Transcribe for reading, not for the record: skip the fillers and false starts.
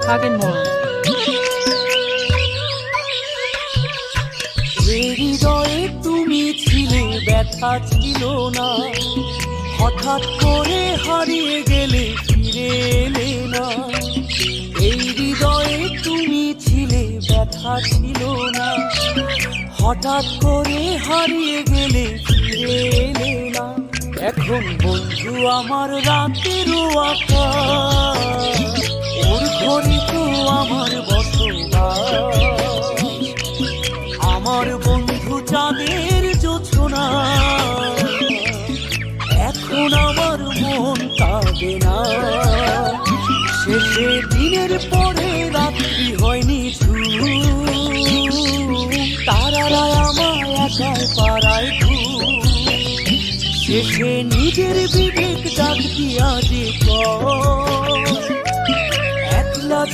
খাগেন মরণ। হৃদয়ে তুমি ছিলে, ব্যথা ছিল না, হঠাৎ করে হারিয়ে গেলে, ফিরে এলে না। এই হৃদয়ে তুমি ছিলে, ব্যথা ছিল না, হঠাৎ করে হারিয়ে গেলে, ফিরে এলে না। এখন বন্ধু আমার রাতেরও আকাশ, ওর ঘরে তো আমার বসবাস। আমার বন্ধু চাঁদের জোছনা, এখন আমার মন কাঁদে না। শেষে দিনের পরে রাত্রি হয়নি ঝুম, তারারা আমায় একাই পাড়ায় ঘুম। শেষে নিজের বিবেক ডাক দিয়া যে কয়